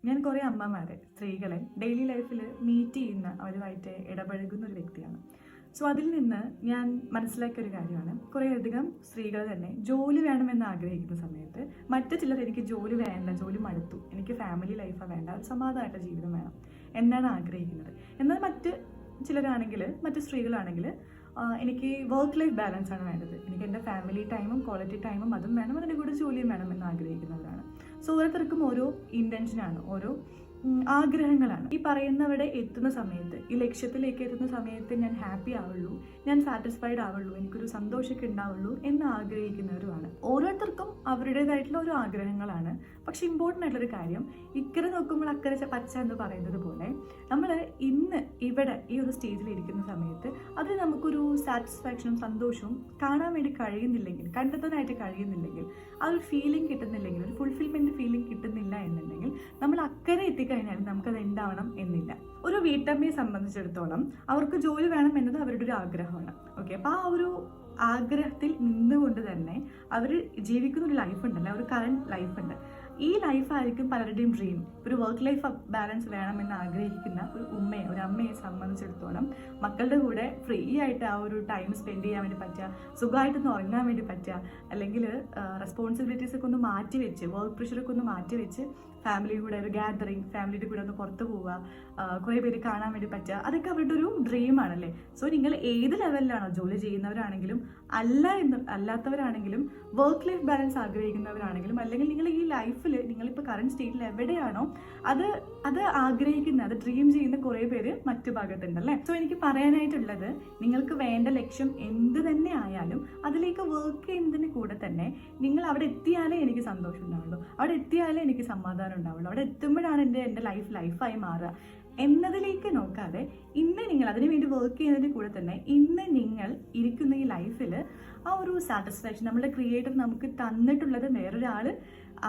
ഞാൻ കുറേ അമ്മമാരെ സ്ത്രീകളെ ഡെയിലി ലൈഫിൽ മീറ്റ് ചെയ്യുന്ന അവരുമായിട്ട് ഇടപഴകുന്ന ഒരു വ്യക്തിയാണ്. സോ അതിൽ നിന്ന് ഞാൻ മനസ്സിലാക്കിയ ഒരു കാര്യമാണ്, കുറേയധികം സ്ത്രീകൾ തന്നെ ജോലി വേണമെന്ന് ആഗ്രഹിക്കുന്ന സമയത്ത് മറ്റു ചിലർ എനിക്ക് ജോലി വേണ്ട, ജോലി മടുത്തു, എനിക്ക് ഫാമിലി ലൈഫാണ് വേണ്ട, ഒരു സമാധാനമായിട്ട് ജീവിതം വേണം എന്നാണ് ആഗ്രഹിക്കുന്നത്. എന്നാൽ മറ്റു സ്ത്രീകളാണെങ്കിൽ എനിക്ക് വർക്ക് ലൈഫ് ബാലൻസ് ആണ് വേണ്ടത്, എനിക്ക് എൻ്റെ ഫാമിലി ടൈമും ക്വാളിറ്റി ടൈമും അതും വേണം, അതിൻ്റെ കൂടെ ജോലിയും വേണം എന്ന് ആഗ്രഹിക്കുന്നവരാണ്. സോ ഓരോരുത്തർക്കും ഓരോ ഇൻറ്റൻഷനാണ്, ഓരോ ആഗ്രഹങ്ങളാണ്. ഈ പറയുന്നവിടെ എത്തുന്ന സമയത്ത്, ഈ ലക്ഷ്യത്തിലേക്ക് എത്തുന്ന സമയത്ത് ഞാൻ ഹാപ്പി ആവുള്ളൂ, ഞാൻ സാറ്റിസ്ഫൈഡ് ആവുള്ളൂ, എനിക്കൊരു സന്തോഷമൊക്കെ ഉണ്ടാവുള്ളൂ എന്ന് ആഗ്രഹിക്കുന്നവരുമാണ്. ഓരോരുത്തർക്കും അവരുടേതായിട്ടുള്ള ഓരോ ആഗ്രഹങ്ങളാണ്. പക്ഷെ ഇമ്പോർട്ടൻ്റ് ആയിട്ടുള്ളൊരു കാര്യം, ഇക്കരെ നോക്കുമ്പോൾ അക്കരെ പച്ച എന്ന് പറയുന്നത് പോലെ നമ്മൾ ഇന്ന് ഇവിടെ ഈ ഒരു സ്റ്റേജിൽ ഇരിക്കുന്ന സമയത്ത് അതിൽ നമുക്കൊരു സാറ്റിസ്ഫാക്ഷനും സന്തോഷവും കാണാൻ വേണ്ടി കഴിയുന്നില്ലെങ്കിൽ, കണ്ടെത്താനായിട്ട് കഴിയുന്നില്ലെങ്കിൽ, ആ ഒരു ഫീലിംഗ് കിട്ടുന്നില്ലെങ്കിൽ, ഒരു ഫുൾഫിൽമെൻറ്റ് ഫീലിംഗ് കിട്ടുന്നില്ല എന്നുണ്ടെങ്കിൽ നമ്മൾ അക്കരെ എത്തിക്കഴിഞ്ഞാൽ നമുക്കത് ഉണ്ടാവണം എന്നില്ല. ഒരു വീട്ടമ്മയെ സംബന്ധിച്ചിടത്തോളം അവർക്ക് ജോലി വേണം എന്നത് അവരുടെ ഒരു ആഗ്രഹമാണ്. ഓക്കെ, അപ്പോൾ ആ ഒരു ആഗ്രഹത്തിൽ നിന്നുകൊണ്ട് തന്നെ അവർ ജീവിക്കുന്ന ഒരു ലൈഫ് ഉണ്ടല്ലോ, ഒരു കറണ്ട് ലൈഫുണ്ട്. ഈ ലൈഫായിരിക്കും പലരുടെയും ഡ്രീം. ഒരു വർക്ക് ലൈഫ് ബാലൻസ് വേണമെന്ന് ആഗ്രഹിക്കുന്ന ഒരു അമ്മയെ സംബന്ധിച്ചിടത്തോളം മക്കളുടെ കൂടെ ഫ്രീ ആയിട്ട് ആ ഒരു ടൈം സ്പെൻഡ് ചെയ്യാൻ വേണ്ടി പറ്റുക, സുഖമായിട്ടൊന്ന് ഉറങ്ങാൻ വേണ്ടി പറ്റുക, അല്ലെങ്കിൽ റെസ്പോൺസിബിലിറ്റീസൊക്കെ ഒന്ന് മാറ്റി വെച്ച്, വർക്ക് പ്രഷറൊക്കെ ഒന്ന് മാറ്റി വെച്ച് ഫാമിലിയുടെ കൂടെ ഒരു ഗ്യാദറിങ്, ഫാമിലിയുടെ കൂടെ ഒന്ന് പുറത്ത് പോവുക, കുറേ പേര് കാണാൻ വേണ്ടി പറ്റുക, അതൊക്കെ അവരുടെ ഒരു ഡ്രീമാണല്ലേ. സോ നിങ്ങൾ ഏത് ലെവലിലാണോ, ജോലി ചെയ്യുന്നവരാണെങ്കിലും അല്ലാത്തവരാണെങ്കിലും, വർക്ക് ലൈഫ് ബാലൻസ് ആഗ്രഹിക്കുന്നവരാണെങ്കിലും, അല്ലെങ്കിൽ നിങ്ങൾ ഈ ലൈഫിൽ നിങ്ങളിപ്പോൾ കറണ്ട് സ്റ്റേറ്റിൽ എവിടെയാണോ അത് ആഗ്രഹിക്കുന്ന, അത് ഡ്രീം ചെയ്യുന്ന കുറേ പേര് മറ്റു ഭാഗത്തുണ്ടല്ലേ. സോ എനിക്ക് പറയാനായിട്ടുള്ളത്, നിങ്ങൾക്ക് വേണ്ട ലക്ഷ്യം എന്ത് തന്നെ ആയാലും അതിലേക്ക് വർക്ക് ചെയ്യുന്നതിന് കൂടെ തന്നെ നിങ്ങൾ അവിടെ എത്തിയാലേ എനിക്ക് സന്തോഷം ഉണ്ടാവുള്ളൂ, അവിടെ എത്തിയാലേ എനിക്ക് സമാധാനം ഉണ്ടാവുള്ളൂ, അവിടെ എത്തുമ്പോഴാണ് എൻ്റെ ലൈഫായി മാറുക എന്നതിലേക്ക് നോക്കാതെ ഇന്ന് നിങ്ങൾ അതിനു വേണ്ടി വർക്ക് ചെയ്യുന്നതിന് കൂടെ തന്നെ ഇന്ന് നിങ്ങൾ ഇരിക്കുന്ന ഈ ലൈഫിൽ ആ ഒരു സാറ്റിസ്ഫാക്ഷൻ നമ്മുടെ ക്രിയേറ്റർ നമുക്ക് തന്നിട്ടുള്ളത് വേറൊരാൾ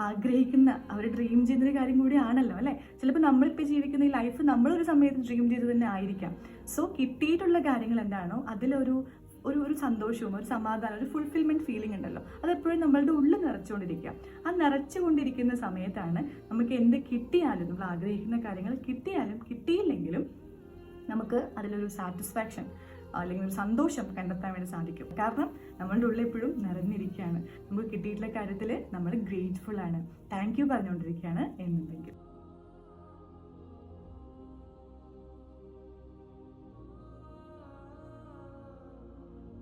ആഗ്രഹിക്കുന്ന, അവർ ഡ്രീം ചെയ്യുന്നൊരു കാര്യം കൂടിയാണല്ലോ അല്ലേ. ചിലപ്പോൾ നമ്മളിപ്പോൾ ജീവിക്കുന്ന ഈ ലൈഫ് നമ്മളൊരു സമയത്ത് ഡ്രീം ചെയ്ത് തന്നെ ആയിരിക്കാം. സോ കിട്ടിയിട്ടുള്ള കാര്യങ്ങൾ എന്താണോ അതിലൊരു ഒരു സന്തോഷവും ഒരു സമാധാനം, ഒരു ഫുൾഫിൽമെൻറ്റ് ഫീലിംഗ് ഉണ്ടല്ലോ, അതെപ്പോഴും നമ്മളുടെ ഉള്ളിൽ നിറച്ചുകൊണ്ടിരിക്കുക. ആ നിറച്ചുകൊണ്ടിരിക്കുന്ന സമയത്താണ് നമുക്ക് എന്ത് കിട്ടിയാലും, നമ്മൾ ആഗ്രഹിക്കുന്ന കാര്യങ്ങൾ കിട്ടിയാലും കിട്ടിയില്ലെങ്കിലും നമുക്ക് അതിലൊരു സാറ്റിസ്ഫാക്ഷൻ അല്ലെങ്കിൽ ഒരു സന്തോഷം കണ്ടെത്താൻ വേണ്ടി സാധിക്കും. കാരണം നമ്മളുടെ ഉള്ളിൽ എപ്പോഴും നിറഞ്ഞിരിക്കുകയാണ്, നമുക്ക് കിട്ടിയിട്ടുള്ള കാര്യത്തിൽ നമ്മൾ ഗ്രേറ്റ്ഫുൾ ആണ്, താങ്ക് യു പറഞ്ഞുകൊണ്ടിരിക്കുകയാണ് എന്നുണ്ടെങ്കിൽ.